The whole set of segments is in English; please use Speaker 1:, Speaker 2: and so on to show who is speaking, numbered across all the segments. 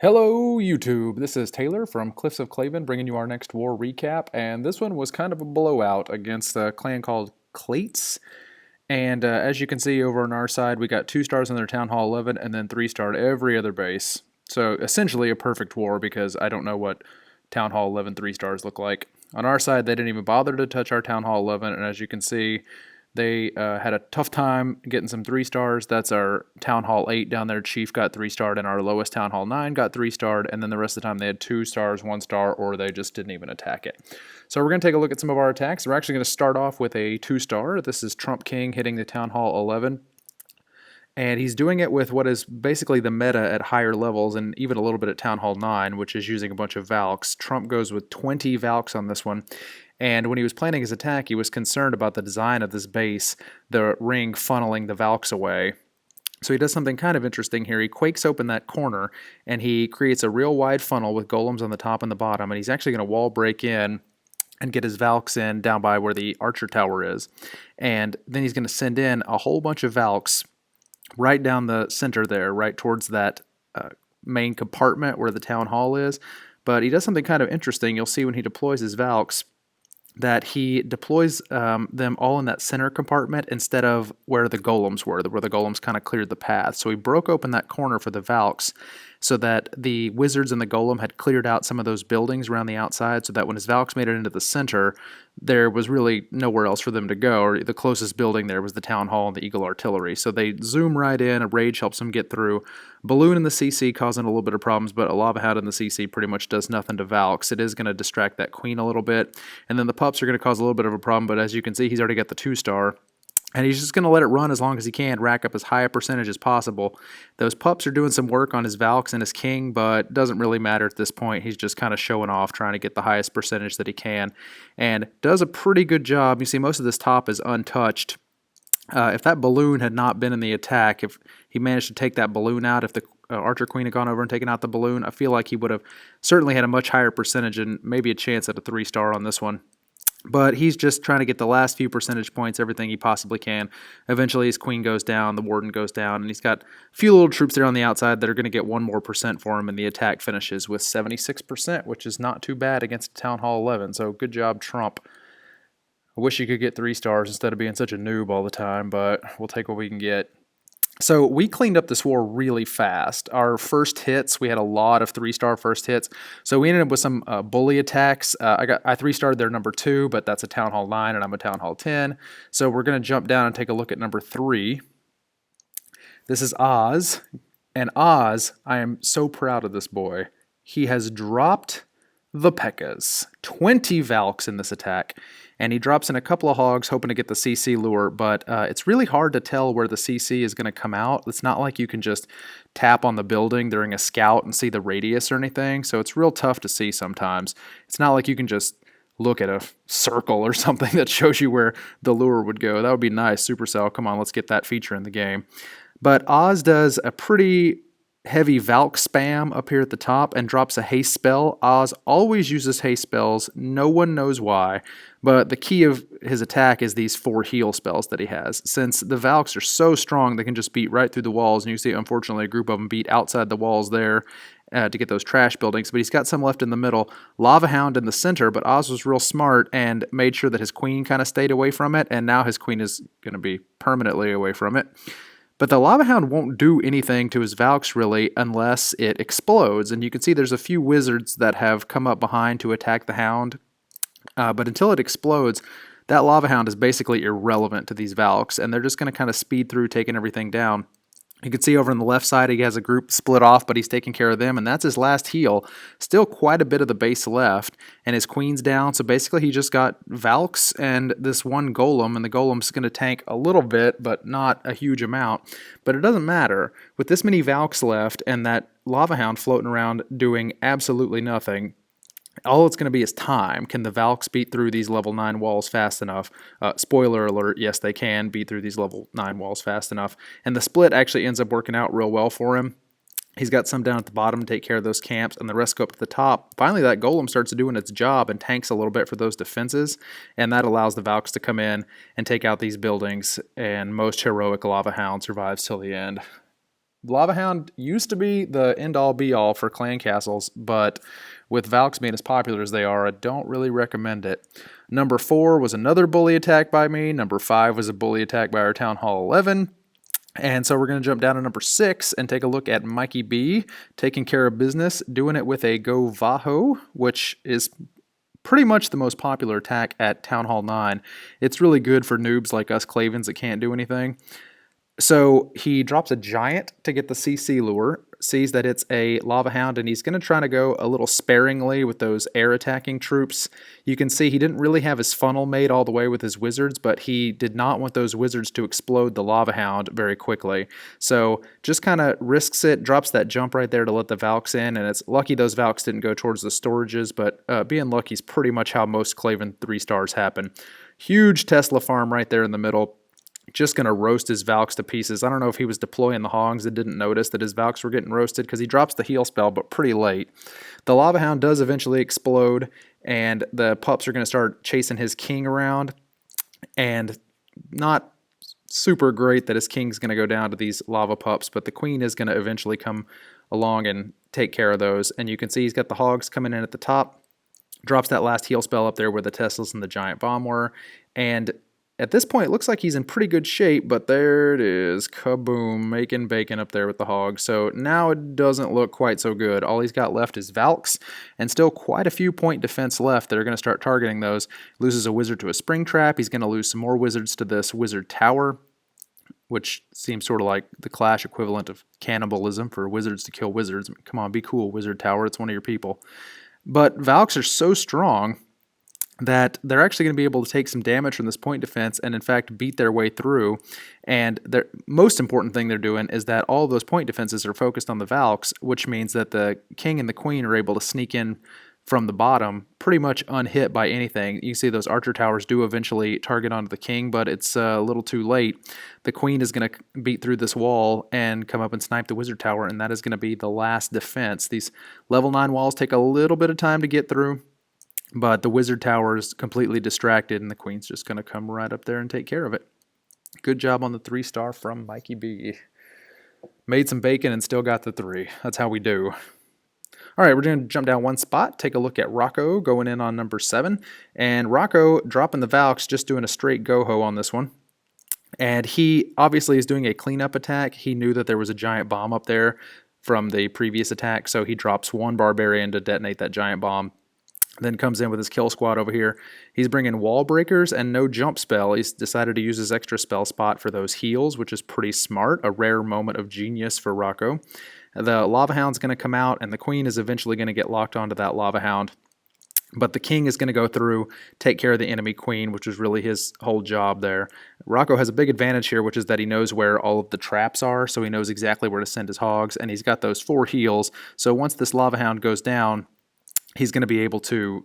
Speaker 1: Hello YouTube, this is Taylor from CliffsOfClaven bringing you our next war recap, and this one was kind of a blowout against a clan called CLATES, and as you can see over on our side, we got 2 stars on their Town Hall 11 and then 3-starred every other base. So essentially a perfect war because I don't know what Town Hall 11 3-stars look like. On our side, they didn't even bother to touch our Town Hall 11, and as you can see, they had a tough time getting some 3-stars. That's our Town Hall 8 down there. Chief got 3-starred, and our lowest Town Hall 9 got 3-starred, and then the rest of the time they had 2 stars, 1 star, or they just didn't even attack it. So we're going to take a look at some of our attacks. We're actually going to start off with a 2-star. This is Trump King hitting the Town Hall 11. And he's doing it with what is basically the meta at higher levels and even a little bit at Town Hall 9, which is using a bunch of valks. Trump goes with 20 valks on this one. And when he was planning his attack, he was concerned about the design of this base, the ring funneling the valks away. So he does something kind of interesting here. He quakes open that corner, and he creates a real wide funnel with golems on the top and the bottom, and he's actually going to wall break in and get his valks in down by where the archer tower is. And then he's going to send in a whole bunch of valks right down the center there, right towards that main compartment where the town hall is. But he does something kind of interesting. You'll see when he deploys his valks that he deploys them all in that center compartment instead of where the golems were, where the golems kind of cleared the path. So he broke open that corner for the valks so that the wizards and the golem had cleared out some of those buildings around the outside so that when his valks made it into the center, there was really nowhere else for them to go, or the closest building there was the town hall and the eagle artillery. So they zoom right in, a rage helps them get through. Balloon in the CC causing a little bit of problems, but a lava hound in the CC pretty much does nothing to valks. It is going to distract that queen a little bit, and then the pups are going to cause a little bit of a problem, but as you can see, he's already got the 2-star. And he's just going to let it run as long as he can, rack up as high a percentage as possible. Those pups are doing some work on his valks and his king, but doesn't really matter at this point. He's just kind of showing off, trying to get the highest percentage that he can, and does a pretty good job. You see most of this top is untouched. If that balloon had not been in the attack, if he managed to take that balloon out, if the Archer Queen had gone over and taken out the balloon, I feel like he would have certainly had a much higher percentage and maybe a chance at a 3-star on this one. But he's just trying to get the last few percentage points, everything he possibly can. Eventually his queen goes down, the warden goes down, and he's got a few little troops there on the outside that are going to get 1 more percent for him, and the attack finishes with 76%, which is not too bad against Town Hall 11. So good job, Trump. I wish you could get 3 stars instead of being such a noob all the time, but we'll take what we can get. So we cleaned up this war really fast. Our first hits, we had a lot of 3-star first hits. So we ended up with some bully attacks. I 3-starred their number 2, but that's a Town Hall 9 and I'm a Town Hall 10. So we're going to jump down and take a look at number 3. This is Oz. And Oz, I am so proud of this boy. He has dropped the P.E.K.K.A.s. 20 Valks in this attack. And he drops in a couple of hogs hoping to get the CC lure, but it's really hard to tell where the CC is going to come out. It's not like you can just tap on the building during a scout and see the radius or anything, so it's real tough to see sometimes. It's not like you can just look at a circle or something that shows you where the lure would go. That would be nice. Supercell, come on, let's get that feature in the game. But Oz does a pretty heavy valk spam up here at the top and drops a haste spell. Oz always uses haste spells. No one knows why, but the key of his attack is these 4 heal spells that he has. Since the valks are so strong, they can just beat right through the walls, and you see, unfortunately, a group of them beat outside the walls there to get those trash buildings, but he's got some left in the middle. Lava Hound in the center, but Oz was real smart and made sure that his queen kind of stayed away from it, and now his queen is going to be permanently away from it. But the Lava Hound won't do anything to his Valks, really, unless it explodes. And you can see there's a few wizards that have come up behind to attack the Hound. But until it explodes, that Lava Hound is basically irrelevant to these Valks, and they're just going to kind of speed through, taking everything down. You can see over on the left side he has a group split off, but he's taking care of them, and that's his last heal. Still quite a bit of the base left, and his queen's down, so basically he just got Valks and this one golem, and the golem's going to tank a little bit, but not a huge amount. But it doesn't matter. With this many Valks left and that Lava Hound floating around doing absolutely nothing, all it's going to be is time. Can the Valks beat through these level 9 walls fast enough? Spoiler alert, yes, they can beat through these level 9 walls fast enough. And the split actually ends up working out real well for him. He's got some down at the bottom to take care of those camps, and the rest go up to the top. Finally, that golem starts doing its job and tanks a little bit for those defenses, and that allows the Valks to come in and take out these buildings, and most heroic Lava Hound survives till the end. Lava Hound used to be the end-all be-all for clan castles, but with Valks being as popular as they are, I don't really recommend it. Number 4 was another bully attack by me. Number 5 was a bully attack by our Town Hall 11. And so we're going to jump down to number 6 and take a look at Mikey B taking care of business, doing it with a GoVaHo, which is pretty much the most popular attack at Town Hall 9. It's really good for noobs like us Clavens that can't do anything. So he drops a giant to get the CC lure, sees that it's a lava hound, and he's going to try to go a little sparingly with those air attacking troops. You can see he didn't really have his funnel made all the way with his wizards, but he did not want those wizards to explode the lava hound very quickly. So just kind of risks it, drops that jump right there to let the Valks in, and it's lucky those Valks didn't go towards the storages, but being lucky is pretty much how most Claven 3 stars happen. Huge Tesla farm right there in the middle. Just going to roast his Valks to pieces. I don't know if he was deploying the Hogs and didn't notice that his Valks were getting roasted because he drops the heal spell, but pretty late. The Lava Hound does eventually explode, and the pups are going to start chasing his king around. And not super great that his king's going to go down to these lava pups, but the queen is going to eventually come along and take care of those. And you can see he's got the Hogs coming in at the top. Drops that last heal spell up there where the Teslas and the giant bomb were. And at this point, it looks like he's in pretty good shape, but there it is. Kaboom, making bacon up there with the Hog. So now it doesn't look quite so good. All he's got left is Valks, and still quite a few point defense left that are going to start targeting those. Loses a wizard to a spring trap. He's going to lose some more wizards to this wizard tower, which seems sort of like the Clash equivalent of cannibalism for wizards to kill wizards. I mean, come on, be cool, wizard tower. It's one of your people. But Valks are so strong that they're actually going to be able to take some damage from this point defense and in fact beat their way through. And the most important thing they're doing is that all of those point defenses are focused on the Valks, which means that the king and the queen are able to sneak in from the bottom pretty much unhit by anything. You can see those archer towers do eventually target onto the king, but it's a little too late. The queen is going to beat through this wall and come up and snipe the wizard tower, and that is going to be the last defense. These level 9 walls take a little bit of time to get through, but the wizard tower is completely distracted, and the queen's just going to come right up there and take care of it. Good job on the 3-star from Mikey B. Made some bacon and still got the 3. That's how we do. All right, we're going to jump down one spot, take a look at Rocco going in on number 7. And Rocco dropping the Valks, just doing a straight GoHo on this one. And he obviously is doing a cleanup attack. He knew that there was a giant bomb up there from the previous attack, so he drops one barbarian to detonate that giant bomb. Then comes in with his kill squad over here. He's bringing wall breakers and no jump spell. He's decided to use his extra spell spot for those heals, which is pretty smart. A rare moment of genius for Rocco. The Lava Hound's going to come out, and the Queen is eventually going to get locked onto that Lava Hound. But the King is going to go through, take care of the enemy Queen, which is really his whole job there. Rocco has a big advantage here, which is that he knows where all of the traps are, so he knows exactly where to send his Hogs, and he's got those 4 heals. So once this Lava Hound goes down, he's going to be able to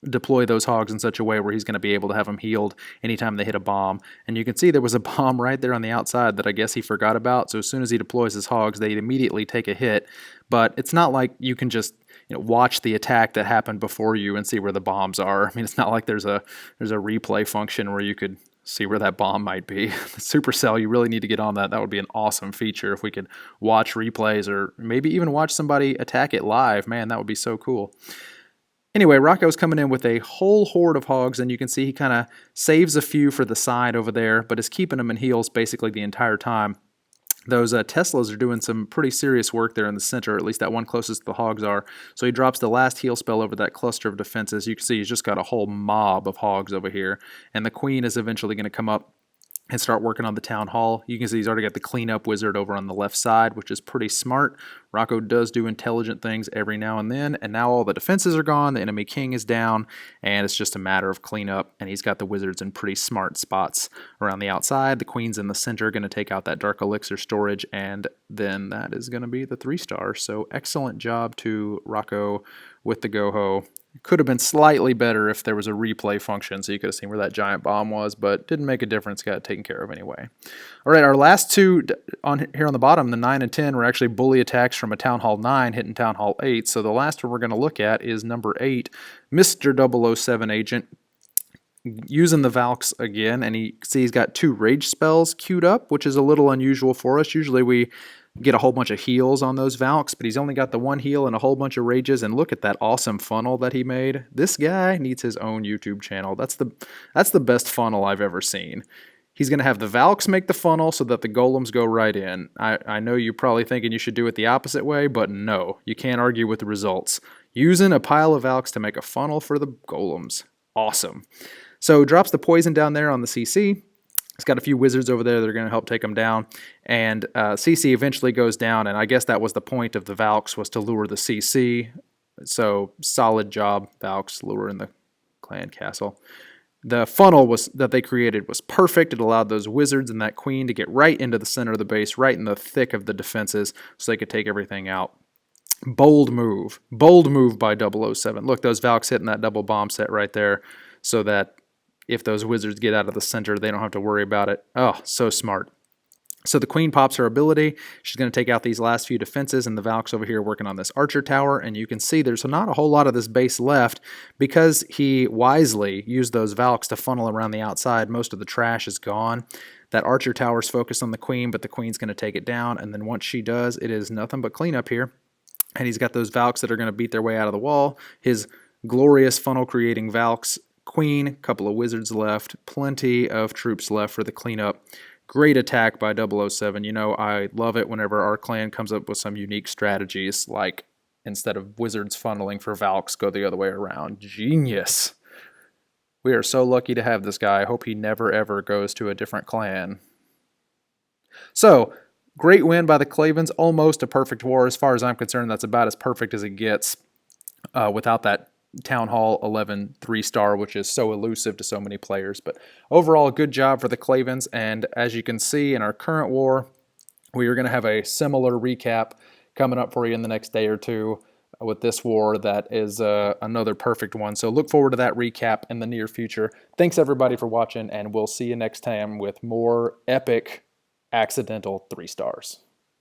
Speaker 1: deploy those Hogs in such a way where he's going to be able to have them healed anytime they hit a bomb. And you can see there was a bomb right there on the outside that I guess he forgot about. So as soon as he deploys his Hogs, they immediately take a hit. But it's not like you can just watch the attack that happened before you and see where the bombs are. I mean, it's not like there's a replay function where you could see where that bomb might be. Supercell, you really need to get on that. That would be an awesome feature if we could watch replays or maybe even watch somebody attack it live. Man, that would be so cool. Anyway, Rocco's coming in with a whole horde of Hogs, and you can see he kind of saves a few for the side over there, but is keeping them in heals basically the entire time. Those Teslas are doing some pretty serious work there in the center, or at least that one closest to the Hogs are. So he drops the last heal spell over that cluster of defenses. You can see he's just got a whole mob of Hogs over here, and the Queen is eventually going to come up and start working on the town hall. You can see he's already got the cleanup wizard over on the left side, which is pretty smart. Rocco does do intelligent things every now and then, and now all the defenses are gone, the enemy king is down, and it's just a matter of cleanup, and he's got the wizards in pretty smart spots around the outside. The queen's in the center, going to take out that dark elixir storage, and then that is going to be the 3-star. So excellent job to Rocco with the GoHo. Could have been slightly better if there was a replay function, so you could have seen where that giant bomb was, but didn't make a difference. Got it taken care of anyway. All right, our last 2 here on the bottom, the 9 and 10, were actually bully attacks from a Town Hall 9 hitting Town Hall 8. So the last one we're going to look at is number 8, Mr. 007 Agent, using the Valks again, and he's got 2 rage spells queued up, which is a little unusual for us. Usually we get a whole bunch of heals on those valks, but he's only got the one heal and a whole bunch of rages. And look at that awesome funnel that he made. This guy needs his own YouTube channel. That's the best funnel I've ever seen. He's going to have the valks make the funnel so that the golems go right in. I know you're probably thinking you should do it the opposite way, but no, you can't argue with the results. Using a pile of valks to make a funnel for the golems. Awesome. So drops the poison down there on the CC. It's got a few wizards over there that are going to help take them down. And CC eventually goes down, and I guess that was the point of the valks, was to lure the CC. So solid job, valks, luring the clan castle. The funnel that they created was perfect. It allowed those wizards and that queen to get right into the center of the base, right in the thick of the defenses, so they could take everything out. Bold move by 007. Look, those valks hitting that double bomb set right there, so that if those wizards get out of the center, they don't have to worry about it. Oh, so smart. So the queen pops her ability. She's going to take out these last few defenses, and the valks over here working on this archer tower. And you can see there's not a whole lot of this base left because he wisely used those valks to funnel around the outside. Most of the trash is gone. That archer tower is focused on the queen, but the queen's going to take it down. And then once she does, it is nothing but cleanup here. And he's got those valks that are going to beat their way out of the wall. His glorious funnel creating valks. Queen, couple of wizards left, plenty of troops left for the cleanup. Great attack by 007. You know, I love it whenever our clan comes up with some unique strategies, like instead of wizards funneling for valks, go the other way around. Genius. We are so lucky to have this guy. I hope he never ever goes to a different clan. So, great win by the Clavens. Almost a perfect war. As far as I'm concerned, that's about as perfect as it gets without that Town Hall 11 3-star, which is so elusive to so many players. But overall, good job for the Clavens. And as you can see in our current war, we are going to have a similar recap coming up for you in the next day or two with this war that is another perfect one. So look forward to that recap in the near future. Thanks everybody for watching, and we'll see you next time with more epic accidental 3-stars.